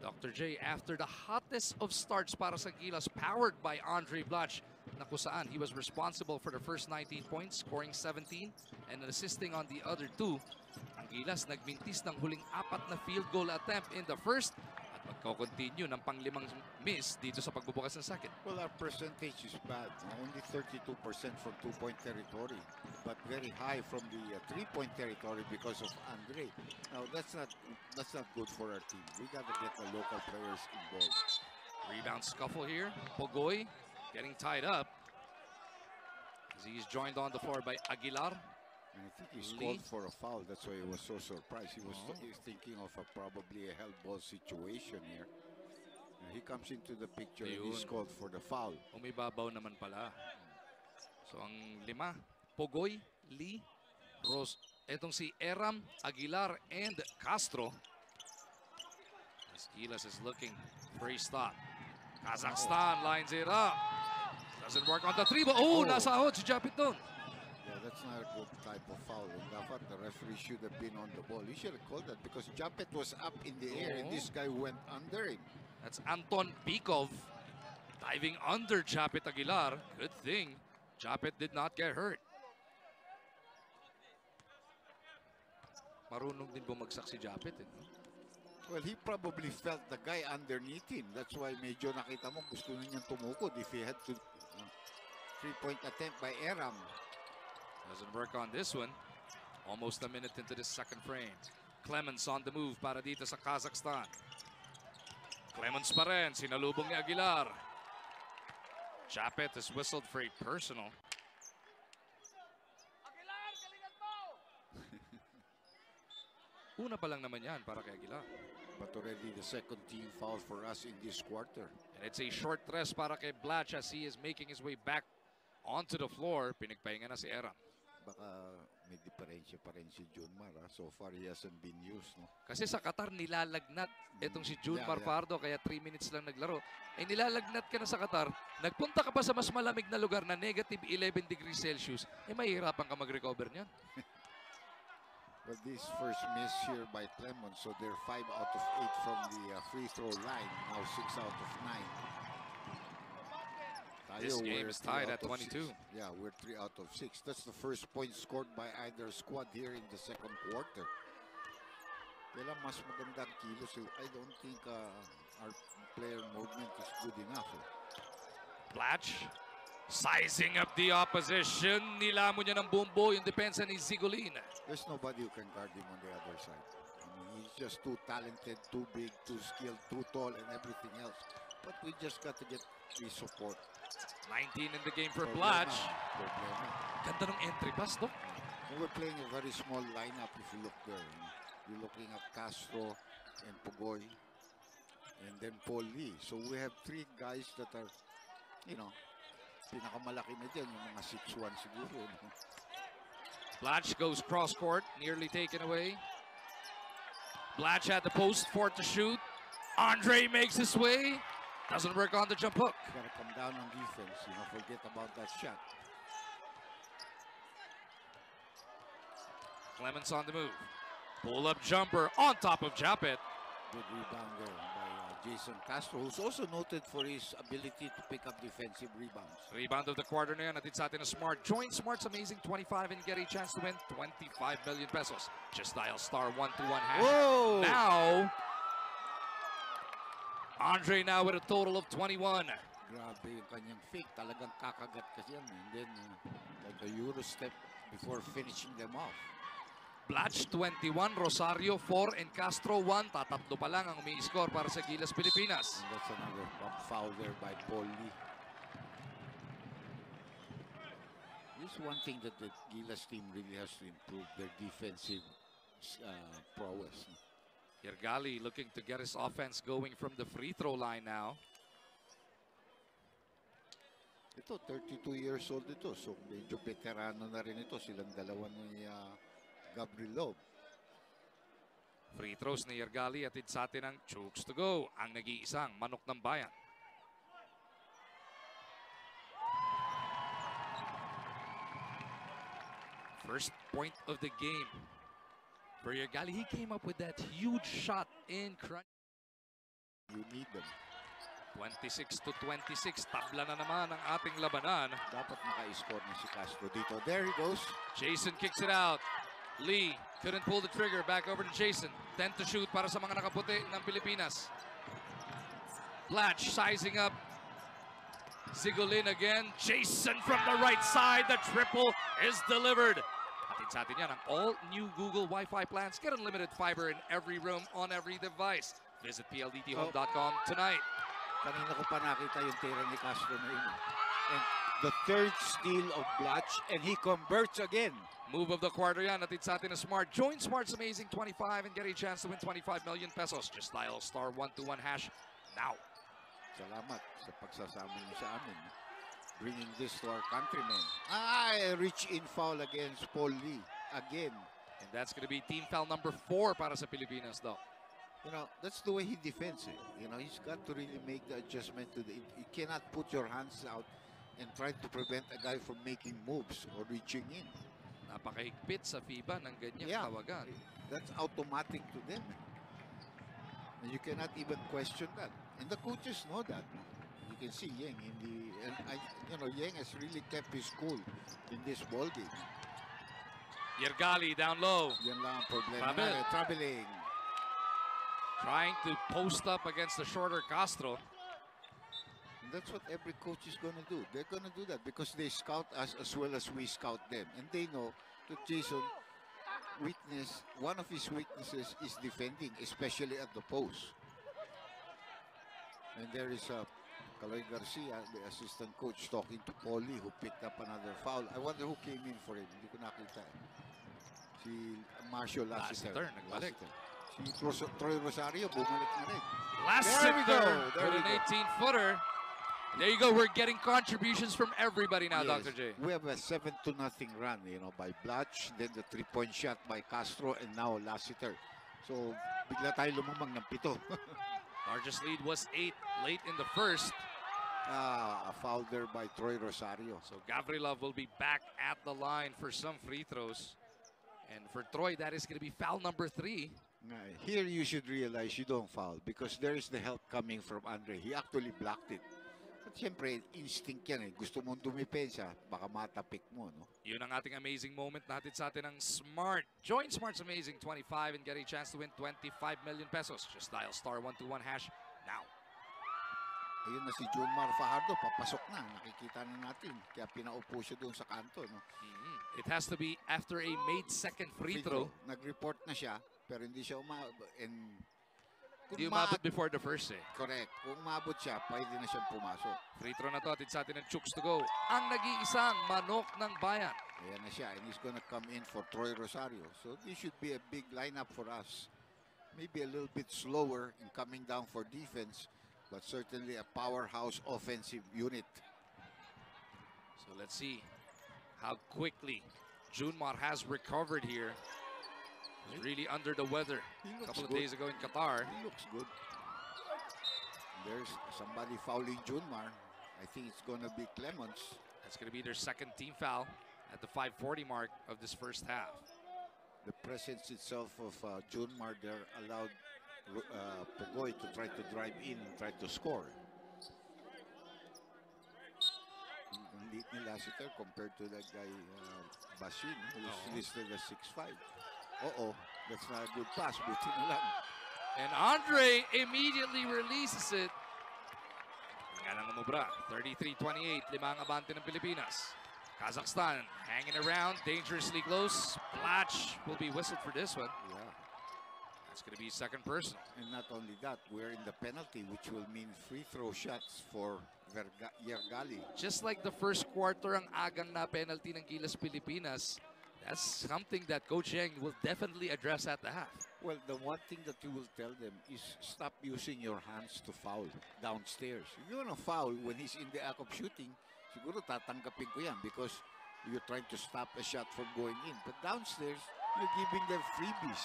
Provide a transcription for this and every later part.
Dr. J, after the hottest of starts para sa Gilas, powered by Andre Blach, na kung saan he was responsible for the first 19 points, scoring 17 and assisting on the other 2. Ang Gilas nagmintis ng huling 4 na field goal attempt in the first at magko-continue ng pang-5 miss dito sa pagbubukas ng second. Well, our percentage is bad. Only 32% from 2-point territory, but very high from the 3-point territory because of Andre. Now, that's not good for our team. We got to get the local players involved. Rebound scuffle here. Pogoy getting tied up as he's joined on the floor by Aguilar. And I think he's called for a foul. That's why he was so surprised. He was thinking of probably a held ball situation here. And he comes into the picture and he's called for the foul. Umibabaw naman pala. So ang 5, Pogoy, Lee, Rose, etong si Eram, Aguilar, and Castro. As Gilas is looking for a stop. Kazakhstan lines it up. Doesn't work on the 3 ball. Oh, nasahod si Japit doon. Yeah, that's not a good type of foul. And dapat the referee should have been on the ball. He should have called that because Japet was up in the air and this guy went under him. That's Anton Pikov diving under Japet Aguilar. Good thing Japet did not get hurt. Marunong din bumagsak si Japet. Well, he probably felt the guy underneath him. That's why medyo nakita mo gusto na niyang tumukod if he had to 3-point attempt by Eram. Doesn't work on this one. Almost a minute into this second frame. Clemens on the move para dito sa Kazakhstan. Clemens pa rin, sinalubong ni Aguilar. Japet is whistled for a personal. Una pa lang naman yan para kay Aguilar. But already the second team foul for us in this quarter. And it's a short rest para kay Blach as he is making his way back onto the floor. Pinagpahinga na si Eram. Baka may diferensya pa rin si Junmar. So far, he hasn't been used. No? Kasi sa Qatar, nilalagnat itong si Junmar Pardo, kaya 3 minutes lang naglaro. Eh, nilalagnat ka na sa Qatar, nagpunta ka pa sa mas malamig na lugar na negative 11 degrees Celsius, eh mahihirapan ka mag-recover niyan. Well, this first miss here by Clemens, so they're 5 out of 8 from the free throw line. Now 6 out of 9. This game is tied at 22. Yeah, we're 3 out of 6. That's the first point scored by either squad here in the second quarter. Kailan mas maganda ang kilos. I don't think our player movement is good enough. Blach sizing up the opposition. Nilamon niya ng bumbo yung depensa ni Zigolin. There's nobody who can guard him on the other side. I mean, he's just too talented, too big, too skilled, too tall, and everything else. But we just got to get the support. 19 in the game for Blach. Ganda ng entry pass, no? We're playing a very small lineup if you look there. You're looking at Castro and Pogoy and then Paul Lee. So we have 3 guys that are, you know, pinakamalaki na dyan, yung mga 6'1 siguro. Blach goes cross court, nearly taken away. Blach at the post, 4 to shoot. Andre makes his way. Doesn't work on the jump hook. Gotta come down on defense, you know, forget about that shot. Clemens on the move. Pull-up jumper on top of Japet. Good rebound there by Jason Castro, who's also noted for his ability to pick up defensive rebounds. Rebound of the quarter na yan. Natid sa atin na Smart. Join Smart's amazing 25 and get a chance to win 25 million pesos. Just dial *121#. Whoa! Now, Andre now with a total of 21. Grabe yung kanyang fake. Talagang kakagat kasi yan. And then, like a Euro step before finishing them off. Blach 21, Rosario 4, and Castro 1. Tatatlo pa lang ang umi-score para sa Gilas Pilipinas. And that's another foul there by Paul Lee. This is one thing that the Gilas team really has to improve, their defensive prowess. Yergali looking to get his offense going from the free throw line now. Ito, 32 years old ito. So, medyo veterano na rin ito. Silang dalawa ni Gabrielov. Free throws ni Yergali atid sa atin ang Chooks to go. Ang nag-iisang manok ng bayan. First point of the game for Yergali. He came up with that huge shot in crunch. You need them. 26-26. Tabla na naman ang ating labanan. Dapat maka-score na si Castro dito. There he goes. Jason kicks it out. Lee couldn't pull the trigger. Back over to Jason. 10 to shoot para sa mga nakaputi ng Pilipinas. Blatch sizing up. Zigolin again. Jason from the right side. The triple is delivered. Atin sa atin yan ang all-new Google Wi-Fi plans. Get unlimited fiber in every room, on every device. Visit pldthome.com tonight. Kanina ko pa nakita yung tira ni Castro na yun. And the third steal of Blatch, and he converts again. Move of the quarter yan. Atin sa atin na Smart. Join Smart's Amazing 25 and get a chance to win 25 million pesos. Just dial *121# now. Salamat sa pagsasama niyo sa amin. Bringing this to our countrymen. A reach-in foul against Paul Lee. Again. And that's going to be team foul number 4 para sa Pilipinas daw. You know, that's the way he defends it. You know, he's got to really make the adjustment to the... You cannot put your hands out and try to prevent a guy from making moves or reaching in. Napakahigpit sa FIBA ng ganyang tawagan. That's automatic to them. And you cannot even question that. And the coaches know that. You can see Yeng in the... And you know, Yeng has really kept his cool in this ball game. Yergali down low. Yan lang ang problema. Traveling. Trying to post up against the shorter Castro. And that's what every coach is going to do. They're going to do that because they scout us as well as we scout them. And they know that Jason, one of his weaknesses is defending, especially at the post. And there is Kaloy Garcia, the assistant coach, talking to Paulie, who picked up another foul. I wonder who came in for him. Hindi ko nakita. Si Marcio Lassiter. Nagbalik. Si Troy Rosario, bumalik na rin. Lassiter with an 18-footer. There you go. We're getting contributions from everybody now, Yes. Dr. J. We have a 7-0 run, you know, by Blatch, then the 3-point shot by Castro, and now Lassiter. So, bigla tayo lumamang ng 7. Largest lead was 8 late in the first. A foul there by Troy Rosario. So Gavrilov will be back at the line for some free throws. And for Troy, that is going to be foul number 3. Here you should realize you don't foul because there is the help coming from Andre. He actually blocked it. But siyempre, instinct yan eh. Gusto mong dumipensa, baka matapik mo, no? Yun ang ating amazing moment natin sa atin ng Smart. Join Smart's Amazing 25 and get a chance to win 25 million pesos. Just dial *121# now. Ayun na si Junmar Fajardo, papasok na. Nakikita na natin. Kaya pinaupo siya doon sa kanto, no? It has to be after a made second free throw. Nag-report na siya, pero hindi siya umabot. Hindi umabot before the first eh. Correct. Kung umabot siya, pwede na siyang pumasok. Free throw na to. Atid sa atin ng Chooks to go. Ang nag-iisang manok ng bayan. Ayan na siya. And he's gonna come in for Troy Rosario. So this should be a big lineup for us. Maybe a little bit slower in coming down for defense, but certainly a powerhouse offensive unit. So let's see how quickly Junmar has recovered here. He's really under the weather a couple of days ago in Qatar. He looks good. There's somebody fouling Junmar. I think it's going to be Clemons. That's going to be their second team foul at the 5:40 mark of this first half. The presence itself of Junmar there allowed Pugoy to try to drive in and try to score. Ang liit ni Lassiter compared to that guy Basin, who's listed as 6'5". That's not a good pass. Buti na lang. And Andre immediately releases it. Yan ang umubra. 33-28. 5 ang abante ng Pilipinas. Kazakhstan hanging around, dangerously close. Blatch will be whistled for this one. Yeah. That's going to be second personal. And not only that, we're in the penalty, which will mean free throw shots for Yergali. Just like the first quarter, ang agang na penalty ng Gilas Pilipinas, that's something that Coach Yeng will definitely address at the half. Well, the one thing that you will tell them is stop using your hands to foul downstairs. If you're gonna foul when he's in the act of shooting, siguro tatanggapin ko yan because you're trying to stop a shot from going in. But downstairs, you're giving them freebies.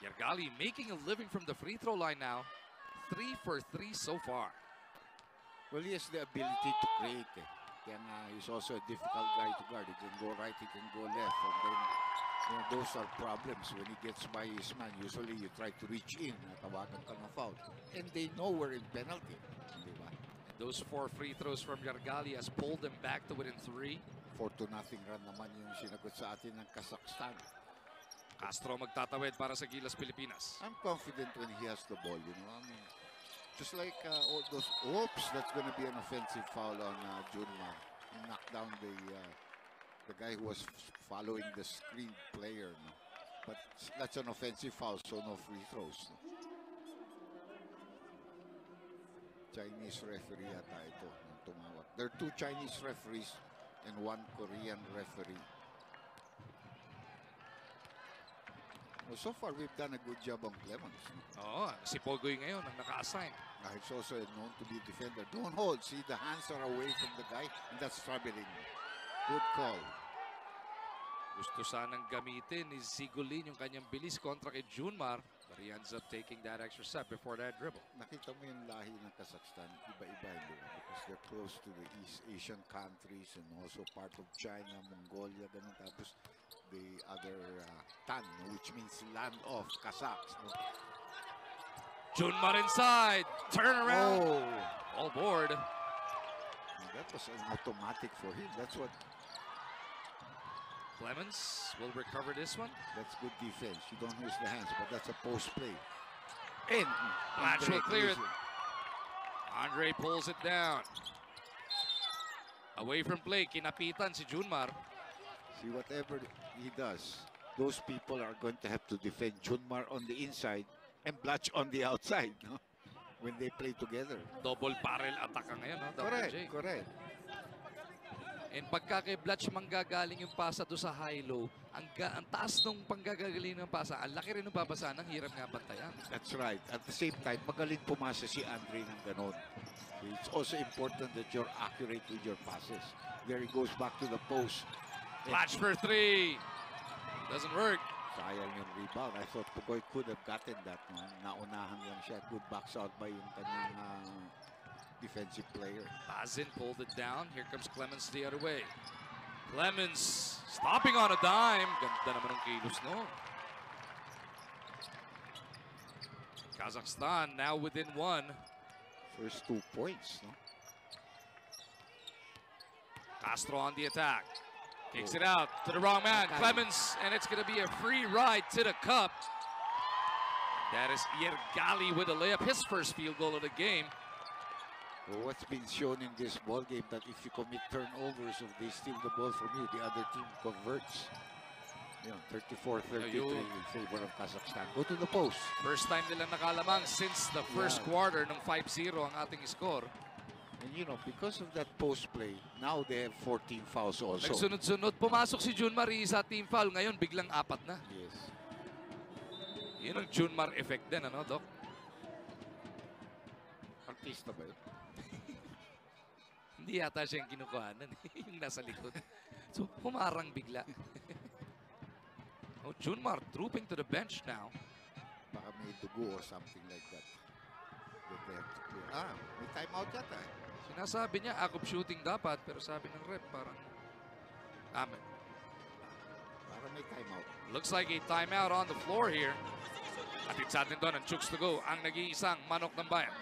Yergali making a living from the free throw line now. 3 for 3 so far. Well, he has the ability to create. Kaya nga, he's also a difficult guy to guard. He can go right, he can go left. And then, those are problems. When he gets by his man, usually you try to reach in. Tawagan ka ng foul. And they know we're in penalty. Di ba? Those 4 free throws from Yargali has pulled them back to within 3. 4-0 run naman yung sinagot sa atin ng Kazakhstan. Castro magtatawid para sa Gilas Pilipinas. I'm confident when he has the ball, you know. I mean, just like all those, oops, that's going to be an offensive foul on Junmar. He knocked down the guy who was following the screen player. No? But that's an offensive foul, so no free throws. No? Chinese referee yata ito nang tumawag. There are 2 Chinese referees and 1 Korean referee. Well, so far, we've done a good job on Clemens. Oo, si Pogoy ngayon ang naka-assign. It's also known to be defender. Don't hold. See, the hands are away from the guy, and that's troubling. Good call. Gusto sanang gamitin ni Sigolin yung kanyang bilis kontra kay Junmar, but he ends up taking that extra step before that dribble. Nakita mo yung lahi ng Kazakhstan, iba-iba yun, because they're close to the East Asian countries and also part of China, Mongolia, ganun. Tapos the other Tan, which means land of Kazakhs. No? Junmar inside, turn around, all board. And that was an automatic for him. That's what. Clemens will recover this one. That's good defense. You don't use the hands, but that's a post play. And Blanche will clear it. Andre pulls it down. Away from play, kinapitan si Junmar. See, whatever he does, those people are going to have to defend Junmar on the inside and Blatch on the outside, no? When they play together. Double barrel attack ka ngayon, no? Correct, J. correct. And pagka kay Blatch manggagaling yung pasa do sa high-low, ang taas nung panggagaling ng pasa, ang laki rin ng babasa, ang hirap nga bantayan. That's right. At the same time, magaling pumasa si Andre ng ganon. It's also important that you're accurate with your passes. There he goes back to the post. Blatch for 3. Doesn't work. Sayang yung rebound. I thought Pugoy could have gotten that. No? Naunahan lang siya. Good box out by yung kanyang defensive player. Bazin pulled it down. Here comes Clemens the other way. Clemens stopping on a dime. Ganda naman ng kilos, no? Kazakhstan now within 1. First 2 points, no? Castro on the attack. Kicks it out to the wrong man. Clemens, and it's going to be a free ride to the cup. That is Yergali with a layup, his first field goal of the game. Well, what's been shown in this ball game that if you commit turnovers, if they steal the ball from you, the other team converts. You know, 34-33 in favor of Kazakhstan. Go to the post. First time nilang nakalamang since the first quarter ng 5-0 ang ating score. And you know, because of that post play, now they have 14 fouls also. Nagsunod-sunod, pumasok si Junmar sa team foul. Ngayon, biglang 4 na. Yes. Yun ang Junmar effect din, ano, Doc? Artista ba yun? Hindi yata siyang kinukuhanan. Yung nasa likod. So, pumarang bigla. Oh, Junmar trooping to the bench now. Baka may dugo or something like that. That they have to clear. May timeout yata eh. Sinasabi niya, akop shooting dapat, pero sabi ng rep, parang amen. Para may timeout. Looks like a timeout on the floor here. Atid sa atin doon ang Chooks to go, ang nag-iisang manok ng bayan.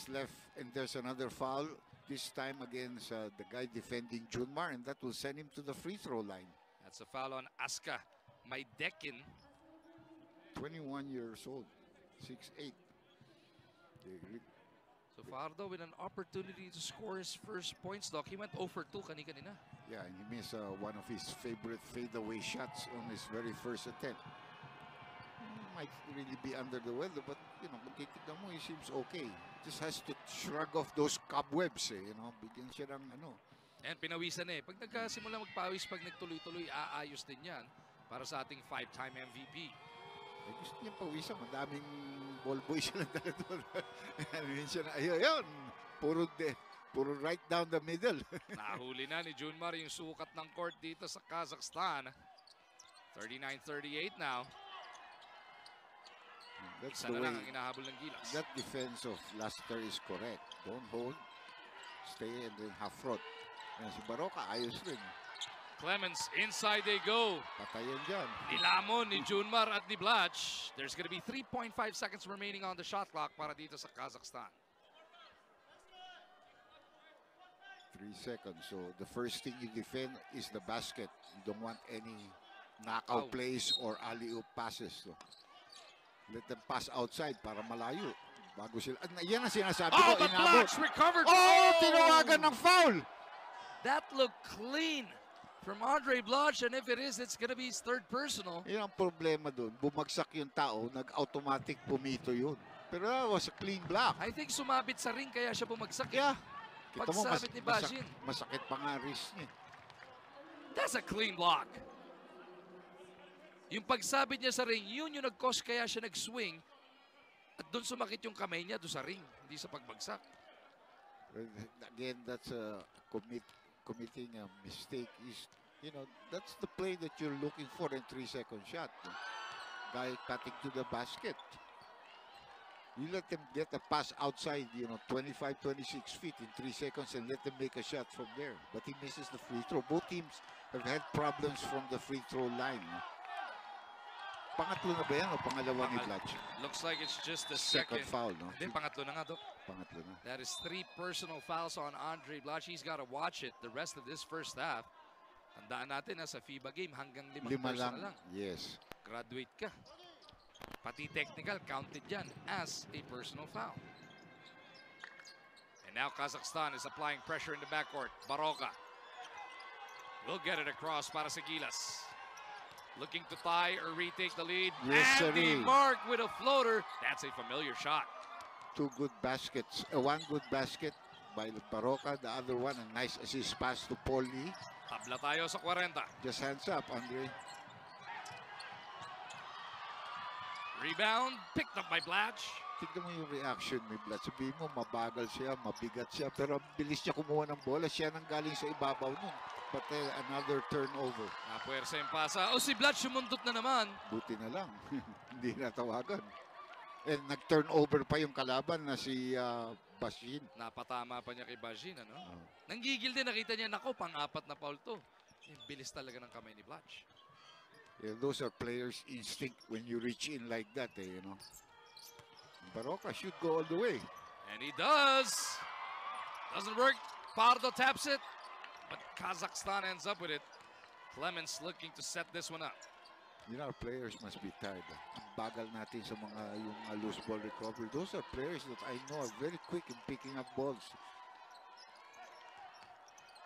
Left, and there's another foul, this time against the guy defending Junmar, and that will send him to the free throw line. That's a foul on Aska Maidekin. 21 years old, 6'8". So Fardo with an opportunity to score his first points, Doc. He went 0 for 2 kanina. Yeah, and he missed one of his favorite fadeaway shots on his very first attempt. Might really be under the weather, but you know, magtitignan mo, he seems okay. Just has to shrug off those cobwebs, eh, you know, bigyan siya ng ano. And pinawisan eh. Pag nagkasimula magpawis, pag nagtuloy-tuloy, aayos din yan para sa ating 5-time MVP. Eh, gusto niya pawisan, madaming ball boy siya lang dala doon. Ayun siya na, ayun, puro right down the middle. Nahuli na ni Junmar yung sukat ng court dito sa Kazakhstan. 39-38 now. That's Isa the na way. lang ang inahabol ng Gilas. That defense of Lassiter is correct. Don't hold, stay, and then half front. And si Baroka, ayos rin. Clemens, inside they go. Patayan dyan. Nilamon ni Junmar at ni Blach. There's gonna be 3.5 seconds remaining on the shot clock para dito sa Kazakhstan. 3 seconds. So the first thing you defend is the basket. You don't want any knockout plays or alley-oop passes. So let them pass outside para malayo. Bago sila. Yan ang sinasabi ko. But Inabot. Blach recovered. Oh! Tinawagan ng foul! That looked clean from Andre Blach, and if it is, it's gonna be his third personal. Yan ang problema doon. Bumagsak yung tao, nag-automatic pumito yun. Pero that was a clean block. I think sumabit sa ring kaya siya bumagsak. Yeah. Kita mo, Pagsabit ni Bajin. masakit pa nga wrist niya. That's a clean block. Yung pagsabit niya sa ring, yun yung nag-cause kaya siya nag-swing. At doon sumakit yung kamay niya doon sa ring, hindi sa pagbagsak. Again, that's committing a mistake. You know, that's the play that you're looking for in 3-second shot. Guy cutting to the basket. You let them get a pass outside, 25, 26 feet in 3 seconds and let them make a shot from there. But he misses the free throw. Both teams have had problems from the free throw line. Pangatlo na ba yan o pangalawa ni Blach? Looks like it's just the Second foul, no? Hindi, pangatlo na nga to. Pangatlo na. That is 3 personal fouls on Andre Blach. He's got to watch it the rest of this first half. Tandaan natin na sa FIBA game hanggang 5 personal lang. Yes. Graduate ka. Pati technical, counted yan as a personal foul. And now Kazakhstan is applying pressure in the backcourt. Baroka will get it across para sa Gilas. Looking to tie or retake the lead. Yes, Andy Mark with a floater. That's a familiar shot. 2 good baskets. 1 good basket by Baroka. The other one, a nice assist pass to Paul Lee. Tabla tayo sa 40. Just hands up, Andre. Rebound, picked up by Blach. Tignan mo yung reaction ni Blach. Sabihin mo, mabagal siya, mabigat siya, pero bilis niya kumuha ng bola. Siya nang galing sa ibabaw nun. But another turnover. Napuwersa yung pasa. Si Blach sumundot na naman. Buti na lang. Hindi natawagan. And nag-turnover pa yung kalaban na si Bajin. Napatama pa niya kay Bajin, ano? Nanggigil din, nakita niya, nako, pang-4 na foul to. Yung bilis talaga ng kamay ni Blach. Yeah, those are players' instinct when you reach in like that, Baroka should go all the way. And he does. Doesn't work. Pardo taps it. But Kazakhstan ends up with it. Clemens looking to set this one up. Our players must be tired. Ang bagal natin sa mga yung loose ball recovery. Those are players that I know are very quick in picking up balls.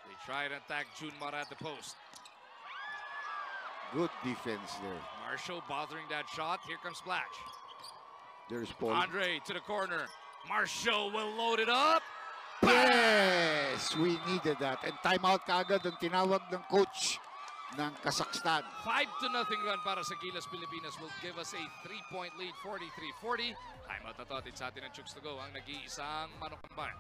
They try to attack Junmar at the post. Good defense there. Marshall bothering that shot. Here comes Blach. There's Paul. Andre to the corner. Marshall will load it up. Yes! We needed that. And timeout kaagad ang tinawag ng coach ng Kazakhstan. 5-0 run para sa Gilas Pilipinas will give us a 3-point lead, 43-40. Timeout na to. Atin sa atin ang Chooks to go, ang nag-iisang Manok ng Bayan.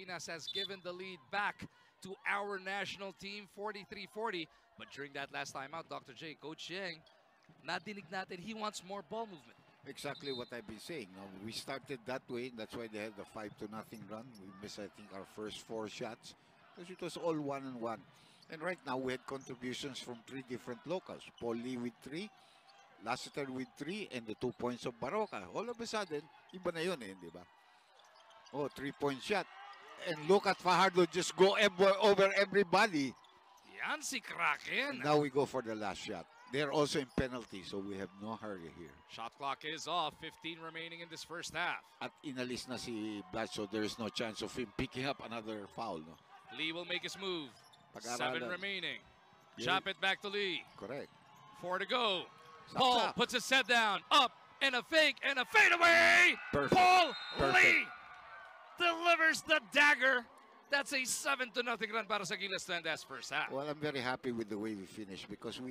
Pilipinas has given the lead back to our national team, 43-40. But during that last time out, Dr. J, Coach Yang, nadinig natin, he wants more ball movement. Exactly what I've been saying. We started that way. That's why they had the 5-0 run. We missed, I think, our first 4 shots because it was all 1-on-1. And right now, we had contributions from 3 different locals. Paul Lee with 3, Lassiter with 3, and the 2 points of Baroka. All of a sudden, iba na yun di ba? Oh, 3-point shot. And look at Fajardo just go over everybody. Yan si Kraken. And now we go for the last shot. They're also in penalty, so we have no hurry here. Shot clock is off. 15 remaining in this first half. At inalis na si Blach, so there is no chance of him picking up another foul. No? Lee will make his move. Pag-aralan. 7 remaining. Yeah. Chop it back to Lee. Correct. 4 to go. Stop, Paul stop. puts his head down. Up and a fake and a fadeaway. Perfect. Paul Perfect. Lee delivers the dagger. That's a 7-0 run para sa Gilas to end that first half. Well, I'm very happy with the way we finished because we